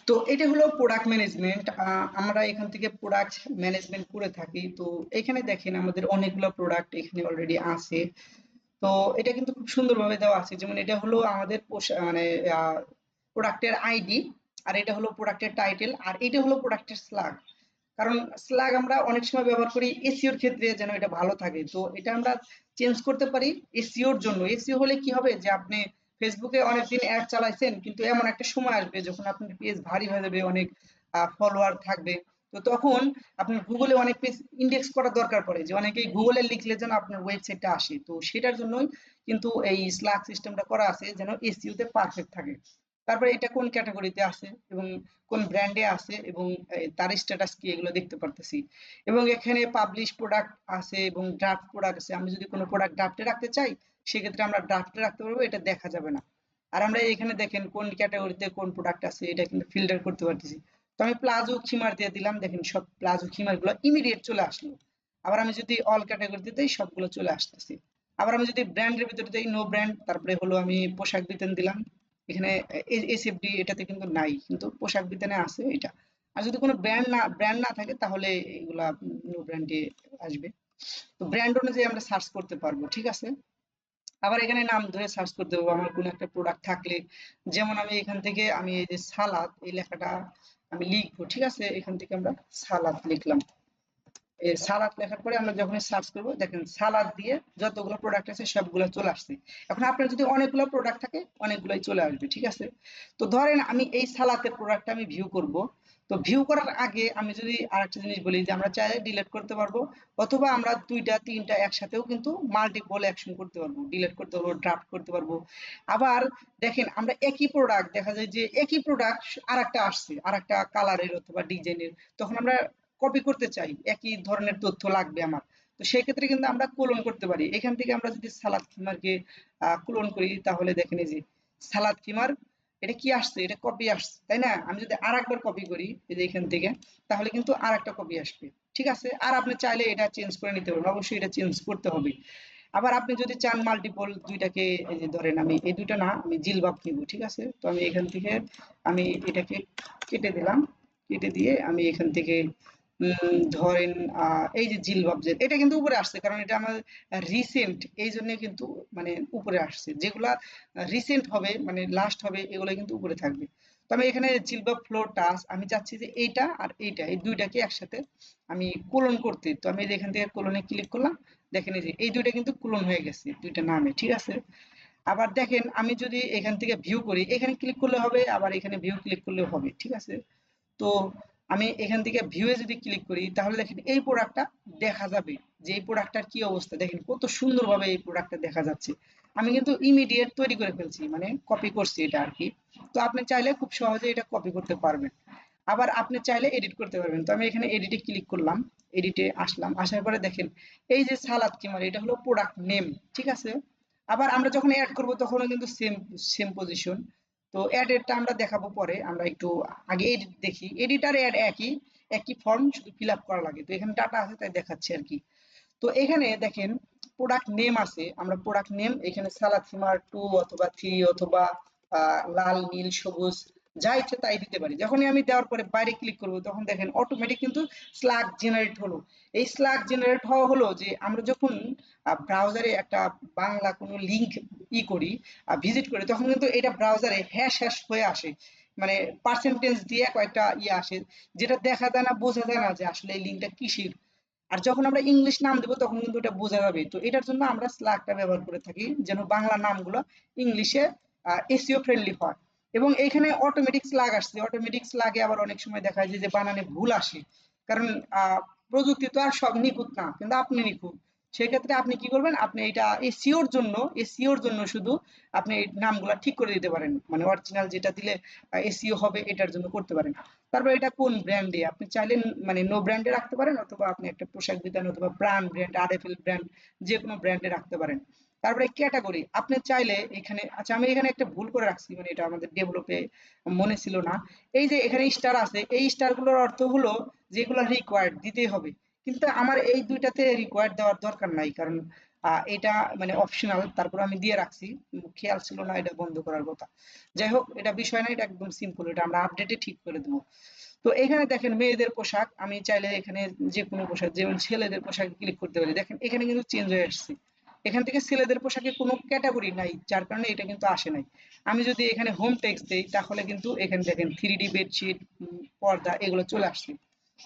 তো এটা হলো প্রোডাক্ট ম্যানেজমেন্ট। আমরা এখান থেকে প্রোডাক্ট ম্যানেজমেন্ট করে থাকি। তো এখানে দেখেন আমাদের অনেকগুলো প্রোডাক্ট এখানে অলরেডি আছে। তো এটা কিন্তু খুব সুন্দরভাবে দেওয়া আছে। যেমন এটা হলো আমাদের মানে প্রোডাক্টের আইডি, আর এটা হলো প্রোডাক্টের টাইটেল, আর এটা হলো প্রোডাক্টের স্ল্যাগ। কারণ স্ল্যাগ আমরা অনেক সময় ব্যবহার করি এসইওর ক্ষেত্রে যেন এটা ভালো থাকে। তো এটা আমরা চেঞ্জ করতে পারি এসইওর জন্য। এসইও হলে কি হবে যে আপনি ফেসবুকে অনেকদিন অ্যাড চালাইছেন, কিন্তু এমন একটা সময় আসবে যখন আপনার পেজ ভারী হয়ে যাবে, অনেক ফলোয়ার থাকবে। তো তখন আপনার গুগলে অনেক পেজ ইন্ডেক্স করার দরকার পড়ে, যে অনেকেই গুগলে লিখলে যেন আপনার ওয়েবসাইটটা আসে। তো সেটার জন্যই কিন্তু এই স্ল্যাগ সিস্টেমটা করা আছে, যেন এসইও তে পারফেক্ট থাকে। তারপরে এটা কোন ক্যাটাগরিতে আছে এবং কোন ব্র্যান্ডে আছে এবং তার স্ট্যাটাস কি, এগুলো দেখতে পারতেছি। এবং এখানে পাবলিশ প্রোডাক্ট আছে এবং ড্রাফট প্রোডাক্ট আছে। আমি যদি কোনো প্রোডাক্ট ড্রাফটে রাখতে চাই, সেক্ষেত্রে আমরা ড্রাফটে রাখতে পারবো, এটা দেখা যাবে না। আর আমরা এখানে দেখেন কোন ক্যাটাগরিতে কোন প্রোডাক্ট আছে, এটা কিন্তু ফিল্টার করতে পারতেছি। তো আমি প্লাজো খিমার দিয়ে দিলাম, দেখেন সব প্লাজো খিমার গুলো ইমিডিয়েট চলে আসলো। আবার আমি যদি অল ক্যাটাগরিতে দিই, সবগুলো চলে আসতেছে। আবার আমি যদি ব্র্যান্ডের ভিতরে দিই, নো ব্র্যান্ড, তারপরে হলো আমি পোশাক বিতান দিলাম। এখানে এসএফডি এটাতে কিন্তু নাই, কিন্তু পোশাক বিতানে আছে এটা। আর যদি কোনো ব্র্যান্ড না থাকে, তাহলে এগুলা নো ব্র্যান্ডে আসবে। তো ব্র্যান্ড অনুযায়ী আমরা সার্চ করতে পারবো, ঠিক আছে। আবার এখানে নাম ধরে সার্চ করতে পারবো আমার কোনো একটা প্রোডাক্ট থাকলে। যেমন আমি এখান থেকে আমি এই যে সালাদ এই লেখাটা আমি লিখবো, ঠিক আছে। এখান থেকে আমরা সালাদ লিখলাম। এই সালাদ লেখার পরে আমরা যখন সার্চ করবো, দেখেন সালাদ দিয়ে যতগুলো প্রোডাক্ট আছে সবগুলো চলে আসছে। এখন আপনার যদি অনেকগুলো প্রোডাক্ট থাকে, অনেকগুলোই চলে আসবে, ঠিক আছে। তো ধরেন আমি এই সালাদের প্রোডাক্টটা আমি ভিউ করব। তো ভিউ করার আগে আমি যদি আরেকটা জিনিস বলি, যে আমরা চাইলে ডিলিট করতে পারবো, অথবা আমরা দুইটা তিনটা একসাথেও কিন্তু মাল্টিপল অ্যাকশন করতে পারবো, ডিলিট করতে পারবো, ড্রাফট করতে পারবো। আবার দেখেন আমরা একই প্রোডাক্ট, দেখা যায় যে একই প্রোডাক্ট আরেকটা আসছে, আরেকটা কালারের অথবা ডিজাইনের, তখন আমরা কপি করতে চাই, একই ধরনের তথ্য লাগবে আমার। তো সেক্ষেত্রে কিন্তু আমরা ক্লোন করতে পারি। এখান থেকে আমরা যদি সালাদ কিমারকে ক্লোন করি, তাহলে দেখেন এই যে সালাদ কিমার, এটা কি আসছে, এটা কপি আসছে, তাই না। আমি যদি আর একবার কপি করি এই যে এখান থেকে, তাহলে কিন্তু আর একটা কপি আসবে, ঠিক আছে। আর আপনি চাইলে এটা চেঞ্জ করে নিতে পারবেন, অবশ্যই এটা চেঞ্জ করতে হবে। আবার আপনি যদি চান মাল্টিপল দুইটাকে, এই যে ধরেন আমি এই দুইটা না, আমি জিলবাব নিব, ঠিক আছে। তো আমি এখান থেকে আমি এটাকে কেটে দিলাম। কেটে দিয়ে আমি এখান থেকে ধরেন এই যে জিলবাব, যে এটা কিন্তু উপরে আসছে, কারণ এটা আমার রিসেন্ট, এই জন্য কিন্তু মানে উপরে আসছে। যেগুলা রিসেন্ট হবে, মানে লাস্ট হবে, এগুলো কিন্তু উপরে থাকবে। তো আমি এখানে জিলবাব ফ্লোর টাচ, আমি চাচ্ছি যে এইটা আর এইটা, এই দুইটাকে একসাথে আমি কোলন করতে। তো আমি এখান থেকে কোলনে ক্লিক করলাম। দেখেন এই যে এই দুইটা কিন্তু কোলন হয়ে গেছে দুইটা নামে, ঠিক আছে। আবার দেখেন আমি যদি এখান থেকে ভিউ করি, এখানে ক্লিক করলে হবে, আবার এখানে ভিউ ক্লিক করলেও হবে, ঠিক আছে। তো আমি এখান থেকে ভিউয়ে যদি ক্লিক করি, তাহলে দেখেন এই প্রোডাক্টটা দেখা যাবে, যে এই প্রোডাক্টটার কি অবস্থা, দেখেন কত সুন্দরভাবে এই প্রোডাক্টটা দেখা যাচ্ছে। আমি কিন্তু ইমিডিয়েট তৈরি করে ফেলছি, মানে কপি করছি এটা আর কি। তো আপনি চাইলে খুব সহজে এটা কপি করতে পারবেন। আবার আপনি চাইলে এডিট করতে পারবেন। তো আমি এখানে এডিটে ক্লিক করলাম, এডিটে আসলাম, আসার পরে দেখেন এই যে সালাদ কিমার, এটা হলো প্রোডাক্ট নেম, ঠিক আছে। আবার আমরা যখন অ্যাড করব, তখনও কিন্তু সেম সেম পজিশন। তো অ্যাড এরটা আমরা দেখাবো পরে, আমরা একটু আগে এডিট দেখি। এডিট আর অ্যাড একই, একই ফর্ম, শুধু ফিল আপ করা লাগে। তো এখানে ডাটা আছে তাই দেখাচ্ছে আর কি। তো এখানে দেখেন প্রোডাক্ট নেম আছে, আমরা প্রোডাক্ট নেম এখানে সালাদ সিমার 2 অথবা 3 অথবা লাল নীল সবুজ যা ইচ্ছে তাই দিতে পারি। যখনই আমি দেওয়ার পরে বাইরে ক্লিক করব, তখন দেখেন অটোমেটিক কিন্তু স্ল্যাগ জেনারেট হলো। এই স্ল্যাগ জেনারেট হওয়া হলো যে আমরা যখন ব্রাউজারে একটা বাংলা কোনো লিংক করি, ভিজিট করি, তখন কিন্তু এটা ব্রাউজারে হ্যাশ হ্যাশ হয়ে আসে, মানে পার্সেন্টেজ দিয়ে কয়েকটা আসে, যেটা দেখা যায় না, বোঝা যায় না যে আসলে এই লিঙ্কটা কিসের। আর যখন আমরা ইংলিশ নাম দেবো, তখন কিন্তু এটা বোঝা যাবে। তো এটার জন্য আমরা স্ল্যাগটা ব্যবহার করে থাকি, যেন বাংলা নামগুলো ইংলিশে এসইও ফ্রেন্ডলি হয়। এবং এখানে অটোমেটিক স্ল্যাগ আসছে, অটোমেটিক স্ল্যাগে আবার অনেক সময় দেখা যায় যে বানানে ভুল আসে। কারণ প্রযুক্তি তো আর সব নিখুঁত না, কিন্তু আপনি নিখুঁত। সেক্ষেত্রে আপনি কি করবেন, আপনি এটা এসইওর জন্য শুধু আপনি এই নামগুলা ঠিক করে দিতে পারেন, মানে অরিজিনাল যেটা দিলে এসইও হবে, এটার জন্য করতে পারেন। তারপর এটা কোন ব্র্যান্ডে, আপনি চাইলে মানে নো ব্র্যান্ডে রাখতে পারেন, অথবা আপনি একটা পোশাক বিতান অথবা প্রাণ ব্র্যান্ড, আরএফএল ব্র্যান্ড, যে কোনো ব্র্যান্ডে রাখতে পারেন। তারপরে ক্যাটাগরি আপনি চাইলে এখানে, আচ্ছা আমি এখানে একটা ভুল করে রাখছি, মানে এটা আমাদের ডেভেলপে মনে ছিল না। এই যে এখানে স্টার আছে, এই স্টার গুলোর অর্থ হলো যেগুলো রিকোয়ার্ড দিতেই হবে। কিন্তু আমার এই দুইটাতে রিকোয়ার্ড দেওয়ার দরকার নাই, কারণ এটা মানে অপশনাল, তারপর আমি দিয়ে রাখছি, খেয়াল ছিল না এটা বন্ধ করার কথা। যাই হোক, এটা বিষয় না, এটা একদম সিম্পল, এটা আমরা আপডেটে ঠিক করে দেবো। তো এখানে দেখেন মেয়েদের পোশাক, আমি চাইলে এখানে যে কোনো পোশাক, যেমন ছেলেদের পোশাকে ক্লিক করতে পারি, দেখেন এখানে কিন্তু চেঞ্জ হয়ে আসছে। এখান থেকে ছেলেদের পোশাকে কোনো ক্যাটাগরি নাই, যার কারণে এটা কিন্তু আসে নাই। আমি যদি এখানে হোম টেক্সট দেই, তাহলে কিন্তু এখানে দেখেন 3D বেডশিট, পর্দা, এগুলো চলে আসছে।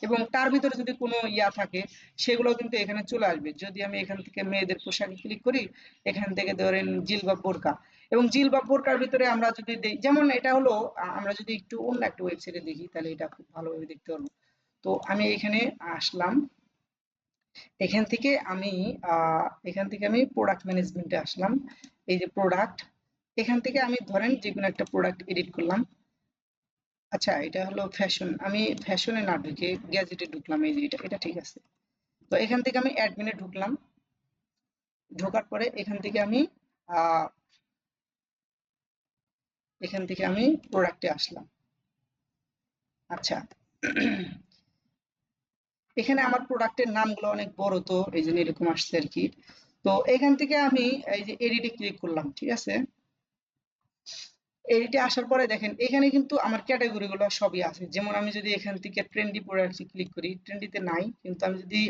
এবং তার ভিতরে যদি কোনো ইয়া থাকে, সেগুলো কিন্তু এখানে চলে আসবে। যদি আমি এখান থেকে মেয়েদের পোশাকে ক্লিক করি, এখান থেকে ধরেন জিলবাব বোরকা, এবং জিলবাব বোরকার ভিতরে আমরা যদি দেই, যেমন এটা হলো আমরা যদি একটু অন্য একটা ওয়েবসাইটে দেখি, তাহলে এটা খুব ভালোভাবে দেখতে পারবো। তো আমি এখানে আসলাম, এখান থেকে আমি প্রোডাক্ট ম্যানেজমেন্টে আসলাম। এই যে প্রোডাক্ট, এখান থেকে আমি ধরেন যে কোনো একটা প্রোডাক্ট এডিট করলাম। আচ্ছা, এটা হলো ফ্যাশন, আমি ফ্যাশনে না ঢুকে গ্যাজেটে ঢুকলাম, এই যে এটা, এটা ঠিক আছে। তো এখান থেকে আমি অ্যাডমিনে ঢুকলাম, ঢোকার পরে আহ, এখান থেকে আমি প্রোডাক্টে আসলাম। আচ্ছা, এখানে আমার প্রোডাক্টের নামগুলো অনেক বড়, তো এই জন্য এরকম আসছে আর কি। তো এখান থেকে আমি এই যে এডিটে ক্লিক করলাম, ঠিক আছে। এডিটে আসার পরে দেখেন এখানে কিন্তু আমার ক্যাটাগরি গুলো সবই আছে। যেমন আমি যদি এখান থেকে ট্রেন্ডি প্রোডাক্টে ক্লিক করি, ট্রেন্ডিতে নাই, কিন্তু আমি যদি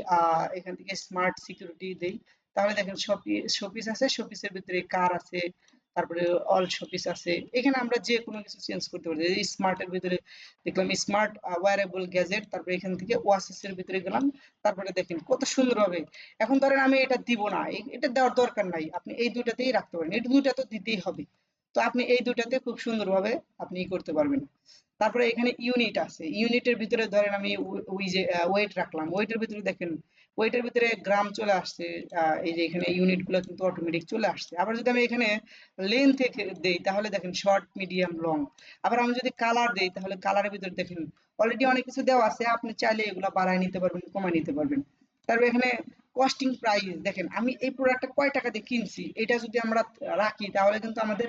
এখান থেকে স্মার্ট সিকিউরিটি দেই, তাহলে দেখেন শোপিস আছে, শোপিসের ভিতরে কার আছে, তারপরে অল শোপিস আছে। এখানে আমরা যে কোনো কিছু চেঞ্জ করতে পারি। এই স্মার্টের ভিতরে দেখলাম স্মার্ট ওয়্যারেবল গ্যাজেট, তারপরে এখান থেকে ওয়াসিস এর ভিতরে গেলাম, তারপরে দেখেন কত সুন্দর হবে। এখন ধরেন আমি এটা দিব না, এটা দেওয়ার দরকার নাই, আপনি এই দুইটাতেই রাখতে পারেন, এই দুইটা তো দিতেই হবে। তো আপনি এই দুটাতে খুব সুন্দরভাবে আপনি করতে পারবেন। তারপরে এখানে ইউনিট আছে, ইউনিটের ভিতরে ধরেন আমি ওই যে ওয়েট রাখলাম, ওয়েটের ভিতরে দেখেন ওয়েটের ভিতরে গ্রাম চলে আসছে। এই যে এখানে ইউনিট গুলো কিন্তু অটোমেটিক চলে আসছে। আবার যদি আমি এখানে লেন্থ দেই, তাহলে দেখেন শর্ট, মিডিয়াম, লং। আবার আমি যদি কালার দেই, তাহলে কালারের ভিতরে দেখেন অলরেডি অনেক কিছু দেওয়া আছে, আপনি চাইলে এগুলো বাড়ায় নিতে পারবেন, কমায় নিতে পারবেন। তারপর এখানে কস্টিং প্রাইস, দেখেন আমি এই প্রোডাক্টটা কয় টাকা দিয়ে কিনছি, এটা যদি আমরা রাখি, তাহলে কিন্তু আমাদের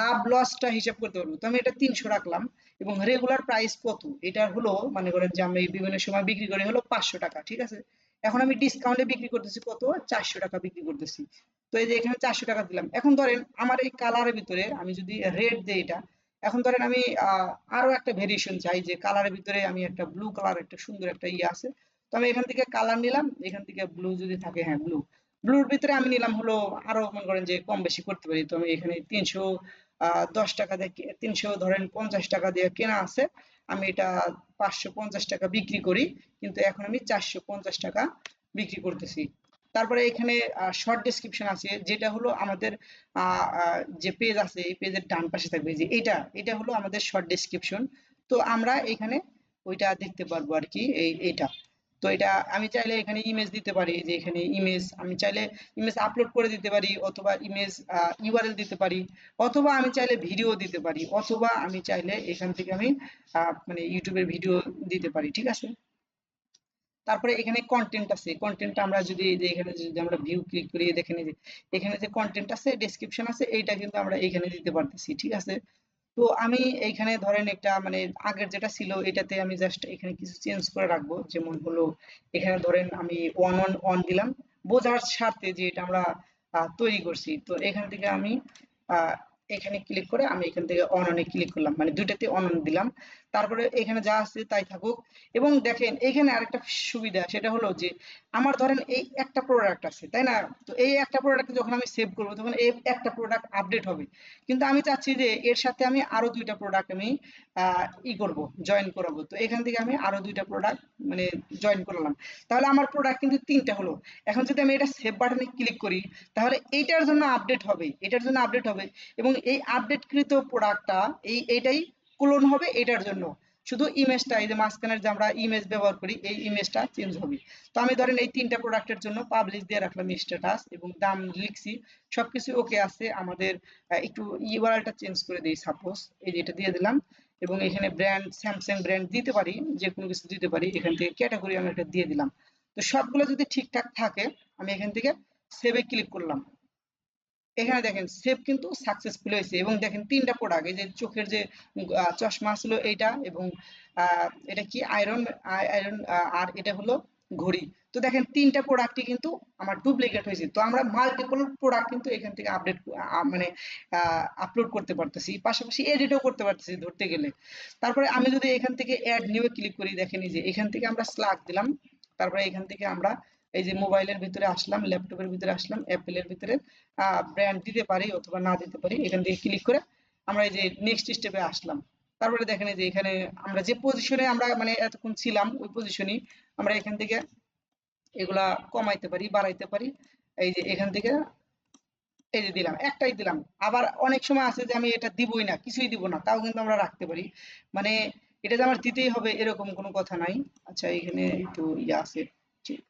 লাভ লসটা হিসাব করতে পারবো। তো আমি এটা 300 রাখলাম, এবং রেগুলার প্রাইস কত, এটা হলো মনে করেন যে আমি বিভিন্ন সময় বিক্রি করি হলো 500 টাকা, ঠিক আছে। এখন আমি ডিসকাউন্টে বিক্রি করতেছি কত, 400 টাকা বিক্রি করতেছি। তো এই যে এখানে 400 টাকা দিলাম। এখন ধরেন আমার এই কালারের ভিতরে আমি যদি রেড দেই এটা, এখন ধরেন আমি আরো একটা ভেরিয়েশন চাই, যে কালারের ভিতরে আমি একটা ব্লু কালার, একটা সুন্দর একটা ইয়ে আছে। তো আমি এখান থেকে কালার নিলাম, এখান থেকে ব্লু যদি থাকে, হ্যাঁ ব্লু, ব্লুর ভিতরে আমি নিলাম হলো, আরো মনে করেন যে কম বেশি করতে পারি। তো আমি এখানে 310 টাকা দিয়ে 300 ধরেন 50 টাকা দিয়ে কেনা আছে, আমি এটা 550 টাকা বিক্রি করি, কিন্তু এখন আমি 450 টাকা বিক্রি করতেছি। তারপরে এখানে শর্ট ডেসক্রিপশন আছে, যেটা হলো আমাদের যে পেজ আছে, এই পেজের ডান পাশে থাকবে, যে এটা হলো আমাদের শর্ট ডেসক্রিপশন। তো আমরা এখানে ওইটা দেখতে পারবো আর কি, এইটা। তো এটা আমি চাইলে এখানে ইমেজ দিতে পারি, যে এখানে ইমেজ আমি চাইলে ইমেজ আপলোড করে দিতে পারি, অথবা ইমেজ ইউআরএল দিতে পারি, অথবা আমি চাইলে ভিডিও দিতে পারি, অথবা আমি চাইলে এখান থেকে আমি মানে ইউটিউবের ভিডিও দিতে পারি, ঠিক আছে। তারপরে এখানে কন্টেন্ট আছে, কন্টেন্ট আমরা যদি এই যে এখানে যদি আমরা ভিউ ক্লিক করি, দেখেন এই যে এখানে যে কন্টেন্ট আছে, ডেসক্রিপশন আছে, এইটা কিন্তু আমরা এখানে দিতে পারতেছি, ঠিক আছে। তো আমি এইখানে ধরেন একটা মানে আগের যেটা ছিল, এটাতে আমি জাস্ট এখানে কিছু চেঞ্জ করে রাখবো। যেমন হলো এখানে ধরেন আমি ওয়ান ওয়ান ওয়ান দিলাম, বোঝার স্বার্থে যে এটা আমরা তৈরি করছি। তো এখান থেকে আমি আহ, এখানে ক্লিক করে আমি এখান থেকে অন অনে ক্লিক করলাম, মানে দুইটাতে অন অন দিলাম। তারপরে এখানে যা আছে তাই থাকুক। এবং দেখেন এখানে আরেকটা সুবিধা, সেটা হলো যে আমার ধরেন এই একটা প্রোডাক্ট আছে, তাই না। তো এই একটা প্রোডাক্ট যখন আমি সেভ করবো, তখন এই একটা প্রোডাক্ট আপডেট হবে। কিন্তু আমি চাচ্ছি যে এর সাথে আমি আরো দুইটা প্রোডাক্ট আমি করব, জয়েন করাবো। তো এখান থেকে আমি আরো দুইটা প্রোডাক্ট মানে জয়েন করলাম, তাহলে আমার প্রোডাক্ট কিন্তু তিনটা হলো। এখন যদি আমি এটা সেভ বাটনে ক্লিক করি, তাহলে এইটার জন্য আপডেট হবে, এটার জন্য আপডেট হবে, এবং এই আপডেটকৃত প্রোডাক্টটা এইটাই ক্লোন হবে এটার জন্য। শুধু ইমেজটা, এই যে মাঝখানের যে আমরা ইমেজ ব্যবহার করি, এই ইমেজটা চেঞ্জ হবে। তো আমি ধরেন এই তিনটা প্রোডাক্টের জন্য পাবলিশ দিয়ে রাখলাম স্ট্যাটাস, এবং দাম লিখছি, সবকিছু ওকে আছে আমাদের। একটু ইউআরএলটা চেঞ্জ করে দিই, সাপোজ এই যে এটা দিয়ে দিলাম। এবং এখানে ব্র্যান্ড স্যামসাং ব্র্যান্ড দিতে পারি, যে কোনো কিছু দিতে পারি, এখান থেকে ক্যাটাগরি আমি এটা দিয়ে দিলাম। তো সবগুলো যদি ঠিকঠাক থাকে, আমি এখান থেকে সেভে ক্লিক করলাম। এখানে দেখেন সেভ কিন্তু সাকসেসফুল হয়েছে, এবং দেখেন তিনটা প্রোডাক্ট, এই যে চোখের যে চশমা ছিল এইটা, এবং এটা কি আয়রন, আয়রন, আর এটা হলো ঘড়ি। তো দেখেন ৩ টা প্রোডাক্টই কিন্তু আমার ডুপ্লিকেট হয়েছে। তো আমরা মাল্টিপল প্রোডাক্ট কিন্তু এখান থেকে আপডেট মানে আপলোড করতে পারতেছি। পাশাপাশি এডিটও করতে পারতেছি ধরতে গেলে। তারপরে আমি যদি এখান থেকে এড নিউ এ ক্লিক করি, দেখেন এই যে এখান থেকে আমরা স্লাগ দিলাম। তারপরে এখান থেকে আমরা এই যে মোবাইলের ভিতরে আসলাম, ল্যাপটপের ভিতরে আসলাম, অ্যাপেলের ভিতরে ব্র্যান্ড দিতে পারি অথবা না দিতে পারি। এখান থেকে ক্লিক করে আমরা এই যে নেক্সট স্টেপে আসলাম। তারপরে দেখেন এই যে এখানে আমরা যে পজিশনে আমরা মানে এতক্ষণ ছিলাম ওই পজিশনই আমরা এখান থেকে এগুলা কমাইতে পারি, বাড়াইতে পারি। এই যে এখান থেকে এই যে দিলাম, একটাই দিলাম। আবার অনেক সময় আছে যে আমি এটা দিবই না, কিছুই দিব না, তাও কিন্তু আমরা রাখতে পারি। মানে এটা যে আমার দিতেই হবে এরকম কোনো কথা নাই। আচ্ছা এখানে একটু ইয়ে আছে, ঠিক।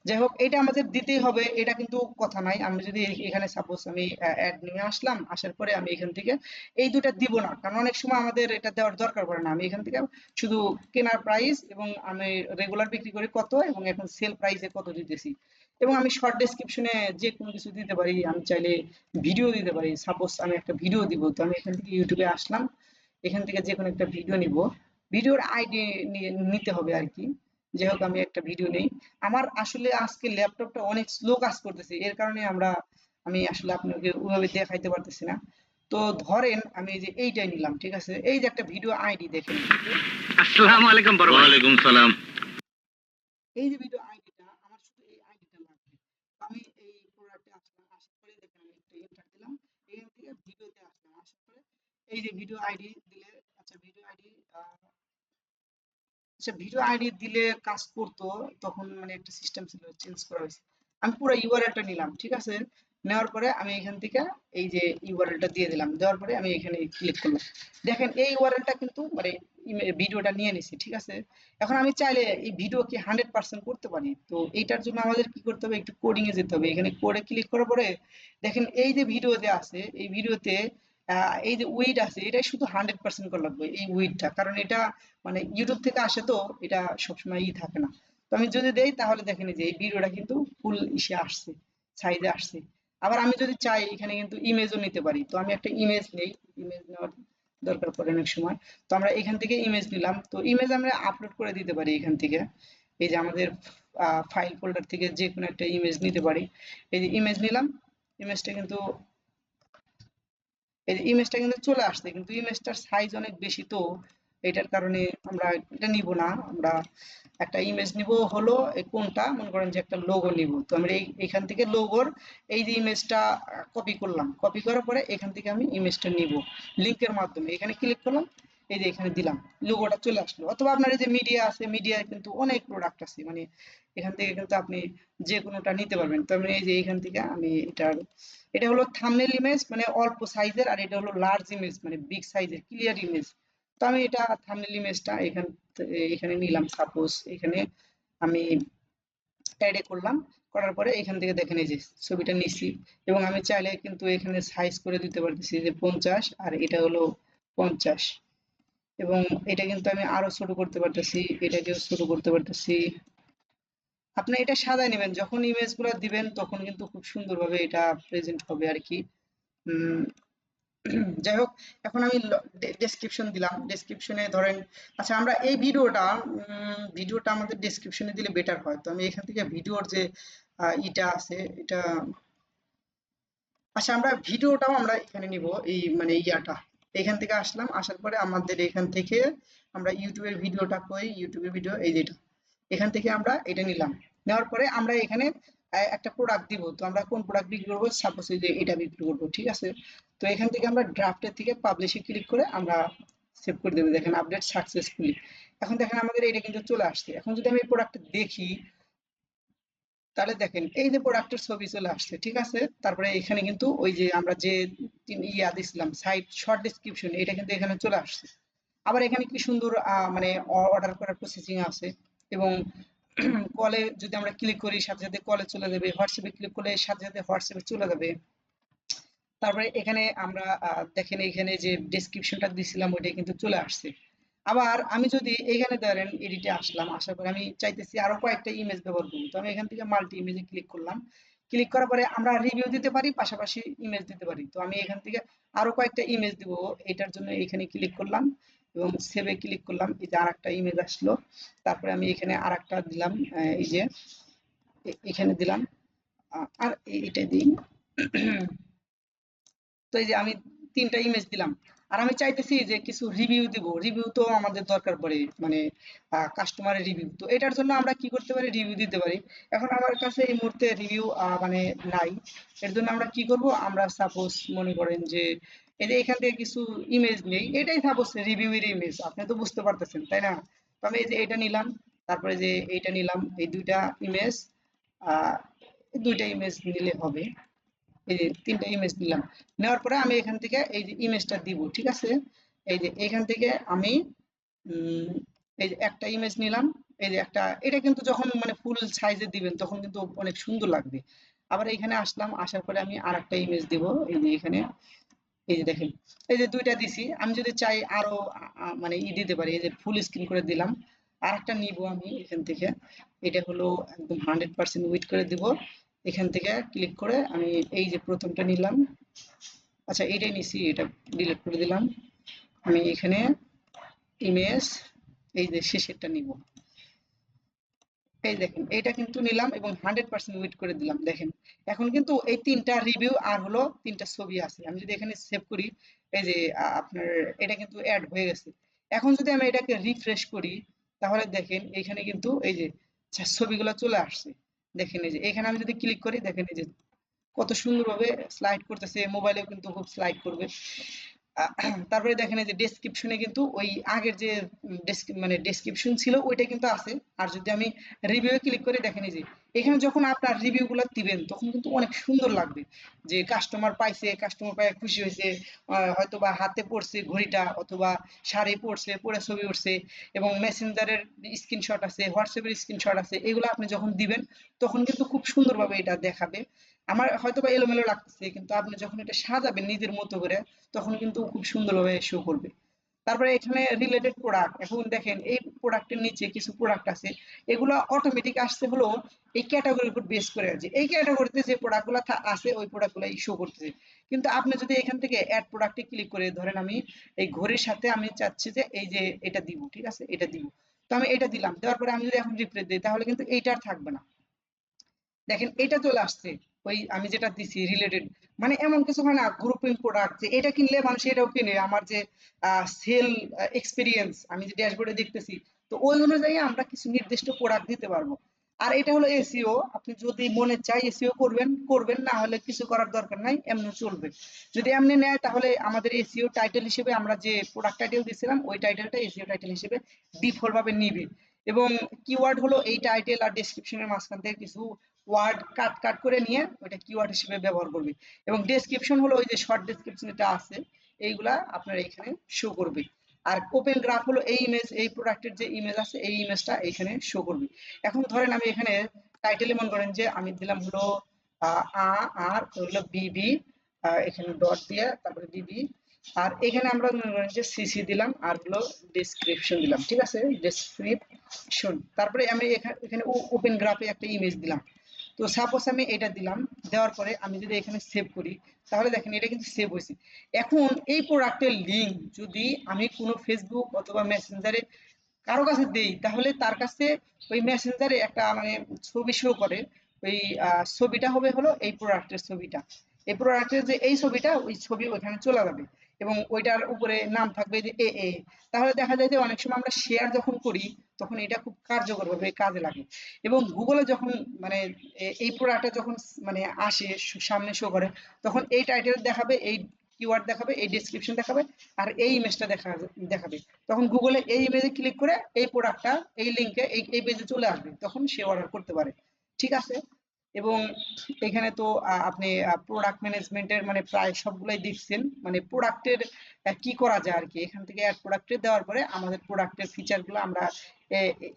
যাই হোক, এটা আমাদের দিতেই হবে এটা কিন্তু কথা নাই। আমি যদি এখানে সাপোজ আমি অ্যাড নিয়ে আসলাম, আসার পরে আমি এখান থেকে এই দুটা দিব না, কারণ অনেক সময় আমাদের এটা দেওয়ার দরকার পড়ে না। আমি এখান থেকে শুধু কেনার প্রাইস এবং আমি রেগুলার বিক্রি করি কত এবং এখন সেল প্রাইসে কত দিতেছি, এবং আমি শর্ট ডেসক্রিপশনে যে কোনো কিছু দিতে পারি। আমি চাইলে ভিডিও দিতে পারি, সাপোজ আমি একটা ভিডিও দিব, তো আমি এখান থেকে ইউটিউবে আসলাম, এখান থেকে যে কোনো একটা ভিডিও নিব, ভিডিওর আইডি নিতে হবে আর কি। যাই হোক আমি একটা ভিডিও নেই। আমার আসলে আজকে ল্যাপটপটা অনেক স্লো কাজ করতেছে, এর কারণে আমি আসলে আপনাকে ওইভাবে দেখাইতে পারতেছি না। তো ধরেন আমি এই যে এইটাই নিলাম, ঠিক আছে, এই যে একটা ভিডিও আইডি দেখেন কিন্তু আসসালামু আলাইকুম বড় ভাই। ওয়ালাইকুম সালাম। এই যে ভিডিও আইডিটা আমার শুধু এই আইডিটা লাগবে। তো আমি এই প্রোডাক্টে আসলাম, আসার পরে দেখেন আমি একটা এন্টার দিলাম, এখান থেকে ভিডিওতে আসলাম, আসার পরে এই যে ভিডিও আইডি দিলে, আচ্ছা ভিডিও আইডি আচ্ছা ভিডিও আইডি দিলে কাজ করতো, তখন মানে একটা সিস্টেম ছিল, চেঞ্জ করা হয়েছে। আমি পুরো ইউআরএলটা নিলাম, ঠিক আছে, নেওয়ার পরে আমি এখান থেকে এই যে ইউআরএলটা দিয়ে দিলাম, দেওয়ার পরে আমি এখানে ক্লিক করলাম। দেখেন এই ইউআরএলটা কিন্তু মানে ভিডিওটা নিয়ে নিছি, ঠিক আছে। এখন আমি চাইলে এই ভিডিওকে 100% করতে পারি। তো এইটার জন্য আমাদের কি করতে হবে, একটু কোডিং এ যেতে হবে। এখানে কোডে ক্লিক করার পরে দেখেন এই যে ভিডিওতে আছে, এই ভিডিওতে এই যে উইড আছে, এটাই শুধু 100% করা লাগবে, এই উইডটা, কারণ এটা মানে ইউটিউব থেকে আসে, তো এটা সবসময় থাকে না। তো আমি যদি দেই তাহলে দেখেন এই যে এই ভিডিওটা কিন্তু ফুল ইসে আসছে, সাইজে আসছে। আবার আমি যদি চাই এখানে কিন্তু ইমেজও নিতে পারি। তো আমি একটা ইমেজ নেই, ইমেজ নেওয়ার দরকার পড়ে অনেক সময়। তো আমরা এখান থেকে ইমেজ নিলাম, তো ইমেজ আমরা আপলোড করে দিতে পারি এখান থেকে। এই যে আমাদের ফাইল ফোল্ডার থেকে যে কোনো একটা ইমেজ নিতে পারি। এই যে ইমেজ নিলাম, ইমেজটা কিন্তু এই যে ইমেজটা কিন্তু চলে আসছে, কিন্তু ইমেজটার সাইজ অনেক বেশি, তো এটার কারণে আমরা এটা নিব না। আমরা একটা ইমেজ নিব হলো কোনটা, মনে করেন যে একটা লোগো নিব। তো আমরা এখান থেকে লোগোর এই যে ইমেজটা কপি করলাম, কপি করার পরে এখান থেকে আমি ইমেজটা নিব লিংকের মাধ্যমে, এখানে ক্লিক করলাম, এই যে এখানে দিলাম, লোগোটা চলে আসলো। অথবা আপনার এই যে মিডিয়া আছে, মিডিয়ায় কিন্তু অনেক প্রোডাক্ট আছে, মানে এখান থেকে কিন্তু আপনি যে কোনোটা নিতে পারবেন। তো আমি এই যে এখান থেকে আমি এটা হলো থাম্বনেল ইমেজ, মানে অল্প সাইজের, আর এটা হলো লার্জ ইমেজ মানে বিগ সাইজের ক্লিয়ার ইমেজ। তো আমি এটা থাম্বনেল ইমেজটা এখানে নিলাম, সাপোজ এখানে আমি অ্যাডে করলাম, করার পরে এখান থেকে দেখেন এই যে ছবিটা নিচ্ছি, এবং আমি চাইলে কিন্তু এখানে সাইজ করে দিতে পারতেছি যে 50, আর এটা হলো 50, এবং এটা কিন্তু আমি আরো ছোট করতে পারতেছি, এটাকেও ছোট করতে পারতেছি। আপনি এটা সাজায় নেবেন, যখন ইমেজ গুলো দিবেন তখন কিন্তু খুব সুন্দরভাবে এটা প্রেজেন্ট হবে আর কি। উম, যাই হোক, এখন আমি ডেসক্রিপশন দিলাম, ডেসক্রিপশনে ধরেন, আচ্ছা আমরা এই ভিডিওটা আমাদের ডেসক্রিপশনে দিলে বেটার হয়। তো আমি এখান থেকে ভিডিওর যে ইটা আছে এটা, আচ্ছা আমরা ভিডিওটাও আমরা এখানে নিব, এই মানে ইয়াটা এখান থেকে আসলাম, আসার পরে আমাদের এখান থেকে আমরা ইউটিউবের ভিডিওটা কই, ইউটিউবের ভিডিও এই যেটা, এখান থেকে আমরা এটা নিলাম, নেওয়ার পরে আমরা এখানে একটা প্রোডাক্ট দিব। তো আমরা কোন প্রোডাক্ট বিক্রি করবো, সাপোজ এই যে এটা বিক্রি করবো, ঠিক আছে। তো এখান থেকে আমরা ড্রাফটের থেকে পাবলিশে ক্লিক করে আমরা সেভ করে দেবো, দেখেন আপডেট সাকসেসফুলি। এখন দেখেন আমাদের এটা কিন্তু চলে আসছে। এখন যদি আমি এই প্রোডাক্টটা দেখি, তাহলে দেখেন এই যে প্রোডাক্টের ছবি চলে আসছে, ঠিক আছে। তারপরে এখানে কিন্তু ওই যে আমরা যে ইয়া দিছিলাম সাইট শর্ট ডেসক্রিপশন, এটা কিন্তু এখানে চলে আসছে। আবার এখানে কি সুন্দর মানে অর্ডার করার প্রসেসিং আছে, এবং কলে যদি আমরা ক্লিক করি সাথে সাথে কলে চলে যাবে, হোয়াটসঅ্যাপে ক্লিক করলে সাথে সাথে হোয়াটসঅ্যাপে চলে যাবে। তারপরে এখানে আমরা দেখেন এখানে যে ডেসক্রিপশনটা দিছিলাম ওইটা কিন্তু চলে আসছে। আবার আমি যদি এখানে ধরেন এডিটে আসলাম, আসার পরে আমি চাইতেছি আরো কয়েকটা ইমেজ ব্যবহার করবো, তো আমি এখান থেকে মাল্টি ইমেজে ক্লিক করলাম। ক্লিক করার পরে আমরা রিভিউ দিতে পারি, পাশাপাশি ইমেজ দিতে পারি। তো আমি এখান থেকে আরো কয়েকটা ইমেজ দিব, এটার জন্য এখানে ক্লিক করলাম, এবং সেভে ক্লিক করলাম, এই যে আরেকটা ইমেজ আসলো। তারপরে আমি এখানে আরেকটা দিলাম, এই যে এখানে দিলাম, আর এইটা দিই। তো এই যে আমি ৩টা ইমেজ দিলাম। আর আমি চাইতেছি যে কিছু রিভিউ দিব। রিভিউ তো আমাদের দরকার পড়ে, মানে কাস্টমারের রিভিউ। তো এটার জন্য আমরা কি করতে পারি? রিভিউ দিতে পারি। এখন আমার কাছে এই মুহূর্তে রিভিউ মানে নাই। এর জন্য আমরা কি করব? আমরা সাপোজ মনে করেন যে এই যে এখান থেকে কিছু ইমেজ নেই। এটাই সাপোজ রিভিউ এর ইমেজ। আপনি তো বুঝতে পারতেছেন, তাই না? তো আমি এই যে এটা নিলাম, তারপরে যে এইটা নিলাম, এই ২ টা ইমেজ, আ ২ টা ইমেজ নিলে হবে। এই যে ৩টা ইমেজ নিলাম। নেওয়ার পরে আমি এখান থেকে এই যে ইমেজটা দিব, ঠিক আছে? এই যে এখান থেকে আমি উম এই যে একটা ইমেজ নিলাম, এই যে একটা, এটা কিন্তু যখন মানে ফুল সাইজে দিবেন তখন কিন্তু অনেক সুন্দর লাগবে। আবার এখানে আসলাম, আসার পরে আমি আরেকটা ইমেজ দিব, এই যে এখানে, এই যে দেখেন, এই যে ২ টা দিছি। আমি যদি চাই আরো মানে দিতে পারি, এই যে ফুল স্ক্রিন করে দিলাম। আরেকটা নিবো আমি এখান থেকে। এটা হলো একদম 100% উইডথ করে দিব। এখান থেকে ক্লিক করে আমি এই যে ১ম টা নিলাম। আচ্ছা এটাই নিছি, এটা ডিলিট করে দিলাম। আমি এখানে ইমেজ, এই যে শেষেরটা নিব। এই দেখেন, এটা কিন্তু নিলাম এবং 100% উইডথ করে দিলাম। দেখেন, এখন কিন্তু এই ৩টা রিভিউ আর হলো ৩টা ছবি আছে। আমি যদি এখানে সেভ করি, এই যে আপনার এটা কিন্তু এড হয়ে গেছে। এখন যদি আমি এটাকে রিফ্রেশ করি, তাহলে দেখেন এইখানে কিন্তু এই যে ছবিগুলা চলে আসছে। দেখেন এই যে এখানে আমি যদি ক্লিক করি, দেখেন এই যে কত সুন্দরভাবে স্লাইড করতেছে। মোবাইলেও কিন্তু খুব স্লাইড করবে। তারপরে দেখেন এই যে ডেসক্রিপশনে কিন্তু ওই আগের যে মানে ডেসক্রিপশন ছিল ওইটা কিন্তু আছে। আর যদি আমি রিভিউ এ ক্লিক করি, দেখেন এই যে এখানে যখন আপনার রিভিউ গুলো দিবেন তখন কিন্তু অনেক সুন্দর লাগবে, যে কাস্টমার পাইছে, কাস্টমার পায় খুশি হয়েছে, হয়তো বা হাতে পড়ছে ঘড়িটা, অথবা শাড়ি পরছে, পরে ছবি উঠছে, এবং মেসেঞ্জারের স্ক্রিনশট আছে, হোয়াটসঅ্যাপের স্ক্রিনশট আছে। এগুলো আপনি যখন দিবেন তখন কিন্তু খুব সুন্দরভাবে এটা দেখাবে। আমার হয়তোবা এলোমেলো লাগতেছে, কিন্তু আপনি যখন এটা সাজাবেন নিজের মতো করে, তখন কিন্তু খুব সুন্দরভাবে শো করবে। তারপরে এখানে রিলেটেড প্রোডাক্ট, এখন দেখেন এই প্রোডাক্টের নিচে কিছু প্রোডাক্ট আছে, এগুলো অটোমেটিক আসছে হলো এই ক্যাটাগরির উপর বেস করে আছে। এই ক্যাটাগরিতে যে প্রোডাক্টগুলো আছে ওই প্রোডাক্টগুলাই শো করতেছে। কিন্তু আপনি যদি এখান থেকে অ্যাড প্রোডাক্টে ক্লিক করে, ধরেন আমি এই ঘড়ির সাথে আমি চাচ্ছি যে এই যে এটা দিব, ঠিক আছে? এটা দিব। তো আমি এটা দিলাম, দেওয়ার পরে আমি যদি এখন রিফ্রেশ দিই, তাহলে কিন্তু এইটা আর থাকবে না। দেখেন এটা চলে আসছে, ওই আমি যেটা দিছি রিলেটেড। মানে এমন কিছু হয় না গ্রুপিং প্রোডাক্ট, যে এটা কিনলে মানুষ এটাও কিনে, আমার যে সেল এক্সপিরিয়েন্স আমি যে ড্যাশবোর্ডে দেখতেছি, তো ওই অনুযায়ী আমরা কিছু নির্দিষ্ট প্রোডাক্ট দিতে পারবো। আর এটা হলো এসইও, আপনি যদি মনে চাই এসইও করবেন করবেন, না হলে কিছু করার দরকার নাই, এমনি চলবে। যদি এমনি নেয় তাহলে আমাদের এসইও টাইটেল হিসেবে আমরা যে প্রোডাক্ট টাইটেল দিয়েছিলাম ওই টাইটেলটা এসইও টাইটেল হিসেবে ডিফল্ট ভাবে নিবে। এবং কিওয়ার্ড হলো এই টাইটেল আর ডেসক্রিপশনের মাঝখান থেকে কিছু ওয়ার্ড কাট কাট করে নিয়ে ওইটা কিওয়ার্ড হিসেবে ব্যবহার করবে। এবং ডেসক্রিপশন হলো ওই যে শর্ট ডেসক্রিপশন যেটা আছে, এইগুলা আপনার এখানে শো করবে। আর ওপেন গ্রাফ হলো এই ইমেজ, এই প্রোডাক্টের যে ইমেজ আছে এই ইমেজটা এখানে শো করবে। এখন ধরেন আমি এখানে টাইটেলে মনে করেন যে আমি দিলাম হলো আ আর হলো বিবি, এখানে ডট দিয়ে তারপরে বিবি, আর এখানে আমরা মনে করেন যে সিসি দিলাম, আর হলো ডেসক্রিপশন দিলাম, ঠিক আছে? ডেসক্রিপশন, তারপরে আমি এখানে ওপেন গ্রাফে একটা ইমেজ দিলাম। তো সাপোজ আমি এটা দিলাম, দেওয়ার পরে আমি যদি এখানে সেভ করি, তাহলে দেখেন এটা কিন্তু সেভ হয়েছে। এখন এই প্রোডাক্টের লিঙ্ক যদি আমি কোনো ফেসবুক অথবা মেসেঞ্জারে কারো কাছে দেই, তাহলে তার কাছে ওই মেসেঞ্জারে একটা মানে ছবি শো করে। ওই ছবিটা হবে হলো এই প্রোডাক্টের ছবিটা। এই প্রোডাক্টের যে এই ছবিটা, ওই ছবি ওইখানে চলে যাবে, এবং ওইটার উপরে নাম থাকবে যে এ। তাহলে দেখা যায় যে অনেক সময় আমরা শেয়ার যখন করি তখন এটা খুব কার্যকরভাবে কাজে লাগে। এবং গুগলে যখন মানে এই প্রোডাক্টটা যখন মানে আসে, সামনে শো করে, তখন এই টাইটেল দেখাবে, এই কিওয়ার্ড দেখাবে, এই ডেসক্রিপশন দেখাবে, আর এই ইমেজটা দেখাবে। তখন গুগলে এই ইমেজে ক্লিক করে এই প্রোডাক্টটা এই লিঙ্কে এই পেজে চলে আসবে, তখন সে অর্ডার করতে পারে। ঠিক আছে? এবং এখানে তো আপনি প্রোডাক্ট ম্যানেজমেন্টের মানে প্রায় সবগুলাই দেখছেন, মানে প্রোডাক্টের কি করা যায় আর কি। এখান থেকে অ্যাড প্রোডাক্টে দেওয়ার পরে আমাদের প্রোডাক্টের ফিচারগুলো আমরা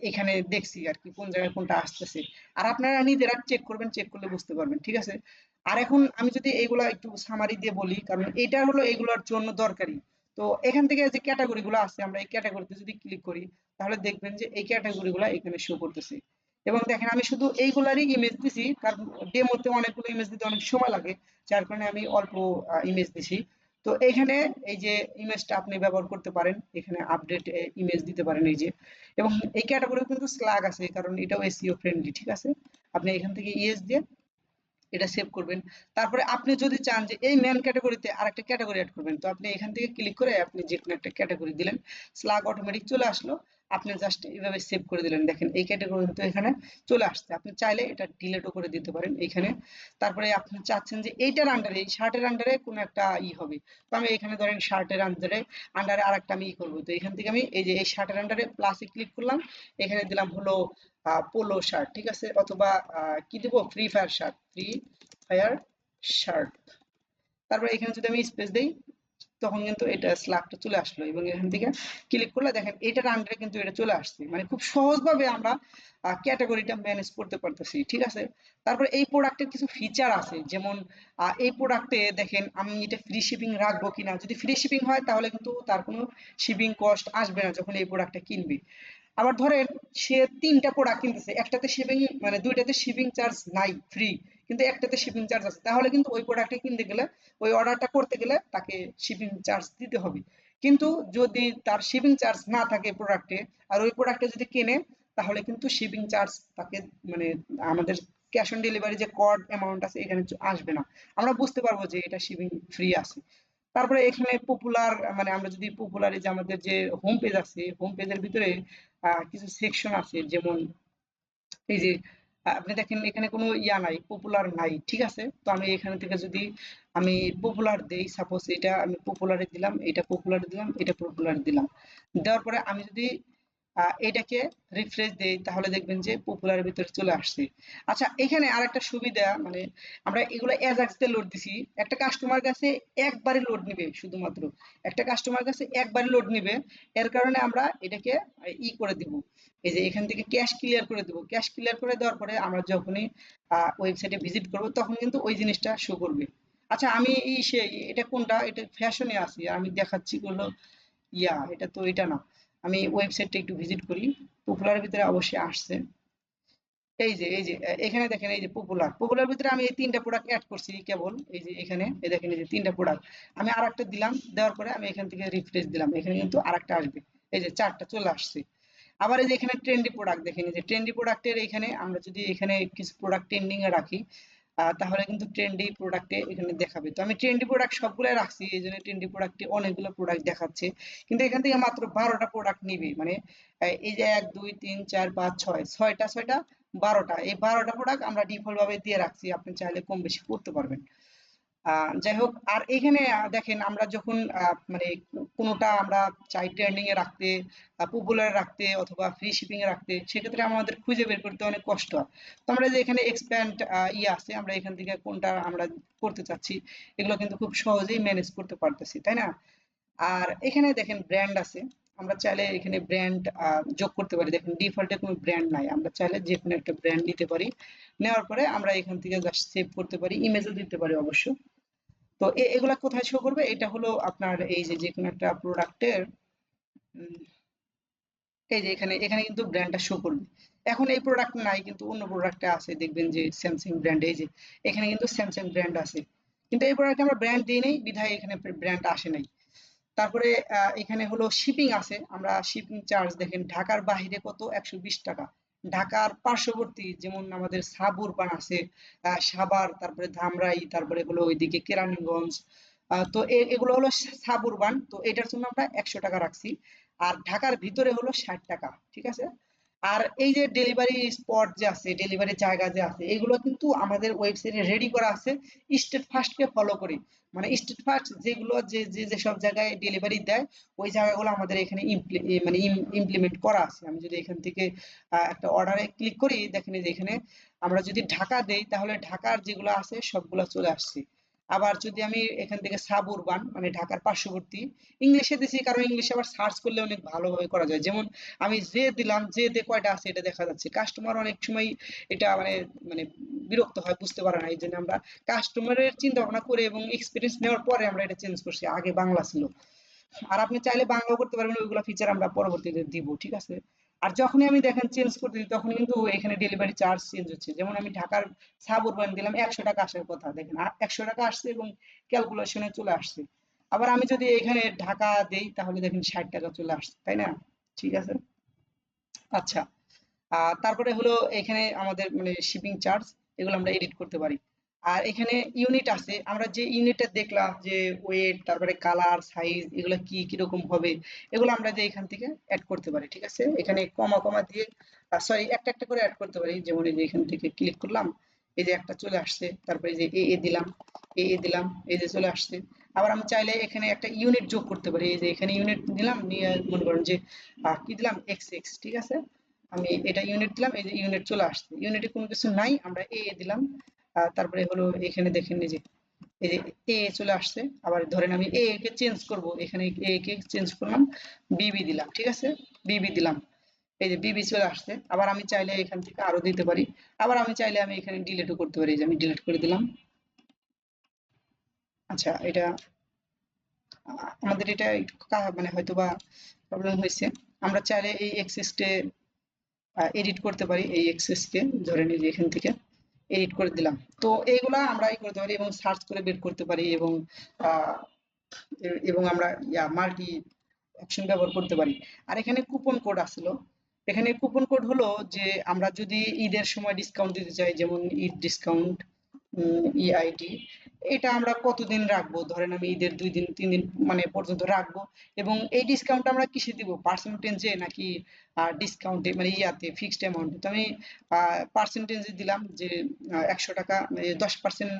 এখানে দেখছি আর কি, কোন জায়গায় কোনটা আসতেছে। আর আপনারা নিজেরা চেক করবেন, চেক করলে বুঝতে পারবেন। ঠিক আছে? আর এখন আমি যদি এইগুলা একটু সামারি দিয়ে বলি, কারণ এটা হলো এগুলোর জন্য দরকারি। তো এখান থেকে যে ক্যাটাগরি গুলো আছে, আমরা এই ক্যাটাগরিতে যদি ক্লিক করি, তাহলে দেখবেন যে এই ক্যাটাগরি গুলা এখানে শো করতেছে। এবং দেখেন আমি শুধু এইগুলারই ইমেজ দিছি, কারণ ডেমোতে অনেকগুলো ইমেজ দিতে অনেক সময় লাগে, যার কারণে আমি অল্প ইমেজ দিছি। তো এখানে এই যে ইমেজটা আপনি ব্যবহার করতে পারেন, এখানে আপডেট ইমেজ দিতে পারেন এই যে। এবং এই ক্যাটাগরি কিন্তু স্ল্যাগ আছে, কারণ এটাও এসইও ফ্রেন্ডলি, ঠিক আছে। আপনি এখান থেকে ইয়েস দিয়ে এটা সেভ করবেন। তারপরে আপনি যদি চান যে এই মেন ক্যাটাগরিতে আরেকটা ক্যাটাগরি অ্যাড করবেন, তো আপনি এখান থেকে ক্লিক করে আপনি যে কোনো একটা ক্যাটাগরি দিলেন, স্ল্যাগ অটোমেটিক চলে আসলো। আপনি জাস্ট এইভাবে সেভ করে দিলেন, দেখেন এই ক্যাটাগরি কিন্তু এখানে চলে আসছে। আপনি চাইলে এটা ডিলিটও করে দিতে পারেন এখানে। তারপরে আপনি চাচ্ছেন যে এইটার আন্ডারে, এই শার্টের আন্ডারে কোনো একটা হবে, তো আমি এখানে ধরেন শার্টের আন্ডারে আন্ডারে আরেকটা আমি করবো। তো এখান থেকে আমি এই যে এই শার্টের আন্ডারে প্লাসে ক্লিক করলাম, এখানে দিলাম হলো পোলো শার্ট, ঠিক আছে, অথবা কি দেবো, free fire shirt, free fire shirt. তারপরে এখানে যদি আমি স্পেস দেই, তখন কিন্তু এটা স্ল্যাগটা চলে আসলো, এবং এখান থেকে ক্লিক করলে দেখেন এটার আন্ডারে কিন্তু এটা চলে আসছে। মানে খুব সহজভাবে আমরা ক্যাটাগরিটা ম্যানেজ করতে পারতেছি, ঠিক আছে। তারপরে এই প্রোডাক্টের কিছু ফিচার আছে, যেমন এই প্রোডাক্টে দেখেন আমি এটা ফ্রি শিপিং রাখবো কিনা। যদি ফ্রি শিপিং হয় তাহলে কিন্তু তার কোনো শিপিং কস্ট আসবে না যখন এই প্রোডাক্টটা কিনবে। আবার ধরেন সে ৩টা প্রোডাক্ট কিনতেছে, একটাতে শিপিং মানে ২টাতে শিপিং চার্জ নাই, ফ্রি, কিন্তু একটাতে শিপিং চার্জ আছে, তাহলে কিন্তু ওই প্রোডাক্টটা কিনতে গেলে, ওই অর্ডারটা করতে গেলে তাকে শিপিং চার্জ দিতে হবে। কিন্তু যদি তার শিপিং চার্জ না থাকে প্রোডাক্টে, আর ওই প্রোডাক্টে যদি কেনে, তাহলে কিন্তু শিপিং চার্জ তাকে মানে আমাদের ক্যাশ অন ডেলিভারি যে কড অ্যামাউন্ট আছে এখানে আসবে না। আমরা বুঝতে পারবো যে এটা শিপিং ফ্রি আছে। তারপরে এখানে পপুলার, মানে আমরা যদি পপুলার, যে আমাদের যে হোম পেজ আছে, হোম পেজের ভিতরে কিছু সেকশন আছে, যেমন এই যে আপনি দেখেন এখানে কোনো ইয়া নাই, পপুলার নাই, ঠিক আছে। তো আমি এখান থেকে যদি আমি পপুলার দেই, সাপোজ এটা আমি পপুলারে দিলাম, এটা পপুলার দিলাম, এটা পপুলার দিলাম, দেওয়ার পরে আমি যদি এটাকে রিফ্রেশ দেই, তাহলে দেখবেন যে পপুলারের ভিতরে চলে আসছে। আচ্ছা, এখানে আরেকটা সুবিধা, মানে আমরা এগুলো অ্যাজাক্স দিয়ে লোড দিছি, একটা কাস্টমার কাছে একবারে লোড নিবে, শুধুমাত্র একটা কাস্টমার কাছে একবারে লোড নিবে। এর কারণে আমরা এটাকে করে দিব, এই যে এখান থেকে ক্যাশ ক্লিয়ার করে দেবো। ক্যাশ ক্লিয়ার করে দেওয়ার পরে আমরা যখনই ওয়েবসাইটে ভিজিট করব, তখন কিন্তু ওই জিনিসটা শো করবে। আচ্ছা, আমি এটা কোনটা, এটা ফ্যাশনে আছি, আমি দেখাচ্ছি হলো এটা তো এটা না। আমি ওয়েবসাইটটা একটু ভিজিট করি, পপুলারের ভিতরে অবশ্যই আসছে। এই যে এখানে দেখেন, এই যে পপুলার, পপুলার ভিতরে আমি এই 3টা প্রোডাক্ট অ্যাড করছি কেবল। এই যে এখানে এই দেখেন, এই যে 3টা প্রোডাক্ট, আমি আরেকটা দিলাম, দেওয়ার পরে আমি এখান থেকে রিফ্রেশ দিলাম, এখানে কিন্তু আরেকটা আসবে। এই যে 4টা চলে আসছে। আবার এই যে এখানে ট্রেন্ডি প্রোডাক্ট দেখেন, এই যে ট্রেন্ডি প্রোডাক্টের এখানে আমরা যদি এখানে কিছু প্রোডাক্ট ট্রেন্ডিং এ রাখি, তাহলে কিন্তু ট্রেন্ডি প্রোডাক্টে এখানে দেখাবে। তো আমি ট্রেন্ডি প্রোডাক্ট সবগুলাই রাখছি, এই জন্য ট্রেন্ডি প্রোডাক্টে অনেকগুলো প্রোডাক্ট দেখাচ্ছে। কিন্তু এখান থেকে মাত্র 12টা প্রোডাক্ট নিবে, মানে এই যে 1 2 3 4 5 6 6টা 6টা 12টা, এই 12টা প্রোডাক্ট আমরা ডিফল্ট ভাবে দিয়ে রাখছি, আপনি চাইলে কম বেশি করতে পারবেন। যাই হোক, আর এখানে দেখেন আমরা যখন মানে কোনোটা আমরা চাই ট্রেন্ডিং এ রাখতে, পপুলার রাখতে, অথবা ফ্রি শিপিং এ রাখতে, সেক্ষেত্রে আমাদের খুঁজে বের করতে অনেক কষ্ট হয়। তো আমরা যে এখানে এক্সপ্যান্ড আছে, আমরা এখান থেকে কোনটা আমরা করতে চাচ্ছি, এগুলো কিন্তু খুব সহজেই ম্যানেজ করতে পারতেছি, তাই না? আর এখানে দেখেন ব্র্যান্ড আছে, আমরা চাইলে এখানে ব্র্যান্ড যোগ করতে পারি। দেখেন ডিফল্টে কোনো ব্র্যান্ড নাই, আমরা চাইলে যে কোনো একটা ব্র্যান্ড নিতে পারি। নেওয়ার পরে আমরা এখান থেকে জাস্ট সেভ করতে পারি, ইমেজও দিতে পারি অবশ্য। তো এগুলা কোথায় শো করবে, এটা হলো আপনার এই যে কোনো একটা প্রোডাক্টের, এই যে এখানে এখানে কিন্তু ব্র্যান্ডটা শো করবে। এখন এই প্রোডাক্ট নাই, কিন্তু অন্য প্রোডাক্টে আছে, দেখবেন যে স্যামসাং ব্র্যান্ড, এই যে এখানে কিন্তু স্যামসাং ব্র্যান্ড আছে, কিন্তু এই প্রোডাক্টে আমরা ব্র্যান্ড দিই নাই, বিধায় এখানে ব্র্যান্ড আসে নাই। তারপরে এখানে হলো শিপিং আছে, আমরা শিপিং চার্জ দেখেন ঢাকার বাইরে কত, 120 টাকা। ঢাকার পার্শ্ববর্তী যেমন আমাদের সাবুরবান আছে, সাভার, তারপরে ধামরাই, তারপরে হলো ওইদিকে কেরানীগঞ্জ, তো এগুলো হলো সাবুরবান, তো এটার জন্য আমরা 100 টাকা রাখছি। আর ঢাকার ভিতরে হলো 60 টাকা, ঠিক আছে। আর এই যে ডেলিভারি স্পট যে আছে, ডেলিভারি জায়গা যে আছে, এগুলো কিন্তু আমাদের ওয়েবসাইটে রেডি করা আছে স্টেট ফার্স্ট কে ফলো করে। মানে স্টেট ফার্স্ট যেগুলো যেসব জায়গায় ডেলিভারি দেয়, ওই জায়গাগুলো আমাদের এখানে মানে ইমপ্লিমেন্ট করা আছে। আমি যদি এখান থেকে একটা অর্ডারে ক্লিক করি, দেখেন এই যে এখানে আমরা যদি ঢাকা দেই, তাহলে ঢাকার যেগুলো আছে সবগুলো চলে আসছে। আবার যদি আমি এখান থেকে সাবউরবান মানে ঢাকার পার্শ্ববর্তী, ইংলিশে দিছি কারণ ইংলিশে আবার সার্চ করলে অনেক ভালোভাবে করা যায়। যেমন আমি যে দিলাম, যে তে কয়টা আছে এটা দেখা যাচ্ছে। কাস্টমার অনেক সময় এটা মানে মানে বিরক্ত হয়, বুঝতে পারে না, এই জন্য আমরা কাস্টমারের চিন্তা ভাবনা করে এবং এক্সপিরিয়েন্স নেওয়ার পরে আমরা এটা চেঞ্জ করছি, আগে বাংলা ছিল। আর আপনি চাইলে বাংলাও করতে পারবেন, ওইগুলো ফিচার আমরা পরবর্তীতে দিব, ঠিক আছে। আর যখনই আমি দেখেন চেঞ্জ করতে দিই, তখন কিন্তু এখানে ডেলিভারি চার্জ চেঞ্জ হচ্ছে। যেমন আমি ঢাকার সাব উরবান দিলাম, 100 টাকা আসার কথা, দেখেন 100 টাকা আসছে এবং ক্যালকুলেশনে চলে আসছে। আবার আমি যদি এখানে ঢাকা দেই তাহলে দেখেন ৬০ টাকা চলে আসছে, তাই না? ঠিক আছে। আচ্ছা, তারপরে হলো এখানে আমাদের মানে শিপিং চার্জ, এগুলো আমরা এডিট করতে পারি। আর এখানে ইউনিট আছে, আমরা যে ইউনিটটা দেখলাম যে ওয়েট, তারপরে কালার, সাইজ, এগুলো কি কিরকম হবে, এগুলো আমরা যে এখান থেকে অ্যাড করতে পারি। ঠিক আছে, এখানে কমা কমা দিয়ে সরি একটা একটা করে অ্যাড করতে পারি। যেমন এই যে এখান থেকে ক্লিক করলাম, এই যে একটা চলে আসছে, তারপরে এই যে এ দিলাম, এ দিলাম, এই যে চলে আসছে। আবার আমি চাইলে এখানে একটা ইউনিট যোগ করতে পারি। এই যে এখানে ইউনিট দিলাম, নিয়ে মনে করেন যে কি দিলাম, এক্স এক্স। ঠিক আছে, আমি এটা ইউনিট দিলাম, এই যে ইউনিট চলে আসছে। ইউনিটে কোনো কিছু নাই, আমরা এ দিলাম। তারপরে হলো এখানে দেখেন এই যে এ চলে আসছে। আবার ধরেন আমি এ কে চেঞ্জ করব, এখানে এ কে চেঞ্জ করলাম, বিবি দিলাম। ঠিক আছে, বিবি দিলাম, এই যে বিবি চলে আসছে। আবার আমি চাইলে এখান থেকে আরো দিতে পারি। আবার আমি চাইলে আমি এখানে ডিলিটও করতে পারি, এই যে আমি ডিলিট করে দিলাম। আচ্ছা, এটা আমাদের এটা একটু মানে হয়তোবা প্রবলেম হয়েছে। আমরা চাইলে এই এক্সেসটে এডিট করতে পারি, এই এক্সেসকে ধরে নিয়ে যে এখান থেকে এডিট করে দিলাম। তো এইগুলা আমরা করতে পারি এবং সার্চ করে বের করতে পারি, এবং আহ, এবং আমরা মাল্টি অপশন ব্যবহার করতে পারি। আর এখানে কুপন কোড আসলো। এখানে কুপন কোড হলো যে আমরা যদি ঈদের সময় ডিসকাউন্ট দিতে চাই, যেমন ঈদ ডিসকাউন্ট, ইআইডি, এটা আমরা কতদিন রাখবো, ধরেন আমি ঈদের 2 দিন 3 দিন মানে পর্যন্ত রাখবো। এবং এই ডিসকাউন্ট আমরা কিসে দিব, পার্সেন্টেজে নাকি ডিসকাউন্টে, মানে ইয়াতে ফিক্সড অ্যামাউন্টে? তো আমি পার্সেন্টেজে দিলাম যে 100 টাকা, 10%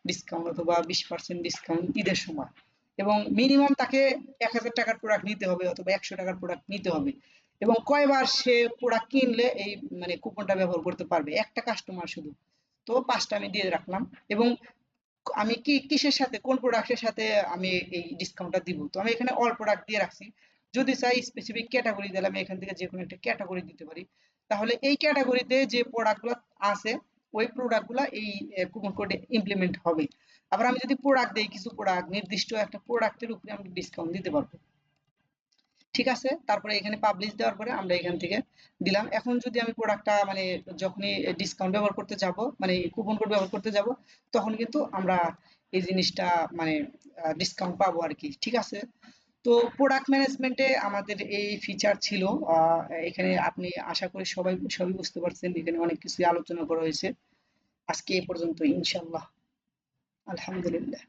ডিসকাউন্ট অথবা 20% ডিসকাউন্ট ঈদের সময়। এবং মিনিমাম তাকে 1000 টাকার প্রোডাক্ট নিতে হবে অথবা 100 টাকার প্রোডাক্ট নিতে হবে। এবং কয়বার সে প্রোডাক্ট কিনলে এই মানে কুপনটা ব্যবহার করতে পারবে, একটা কাস্টমার শুধু। তো 5টা আমি দিয়ে রাখলাম। এবং আমি কি কিসের সাথে, কোন প্রোডাক্টের সাথে আমি এই ডিসকাউন্টটা দিব, তো আমি এখানে অল প্রোডাক্ট দিয়ে রাখছি। যদি চাই স্পেসিফিক ক্যাটাগরি দিলে আমি এখান থেকে যে কোনো একটা ক্যাটাগরি দিতে পারি। তাহলে এই ক্যাটাগরিতে যে প্রোডাক্টগুলো আছে, ওই প্রোডাক্টগুলো এই কুপন কোডে ইমপ্লিমেন্ট হবে। আবার আমি যদি প্রোডাক্ট দেই, কিছু প্রোডাক্ট, নির্দিষ্ট একটা প্রোডাক্টের উপরে আমি ডিসকাউন্ট দিতে পারবো। ঠিক আছে, তারপরে এখানে পাবলিশ দেওয়ার পরে আমরা এখান থেকে দিলাম। এখন যদি আমি প্রোডাক্টটা মানে যখনই ডিসকাউন্ট ব্যবহার করতে যাব, মানে কুপন কোড ব্যবহার করতে যাব, তখন কিন্তু আমরা এই জিনিসটা মানে ডিসকাউন্ট পাবো আর কি। ঠিক আছে, তো প্রোডাক্ট ম্যানেজমেন্টে আমাদের এই ফিচার ছিল। এখানে আপনি আশা করি সবই বুঝতে পারছেন, এখানে অনেক কিছু আলোচনা করা হয়েছে। আজকে এ পর্যন্ত, ইনশাল্লাহ। আলহামদুলিল্লাহ।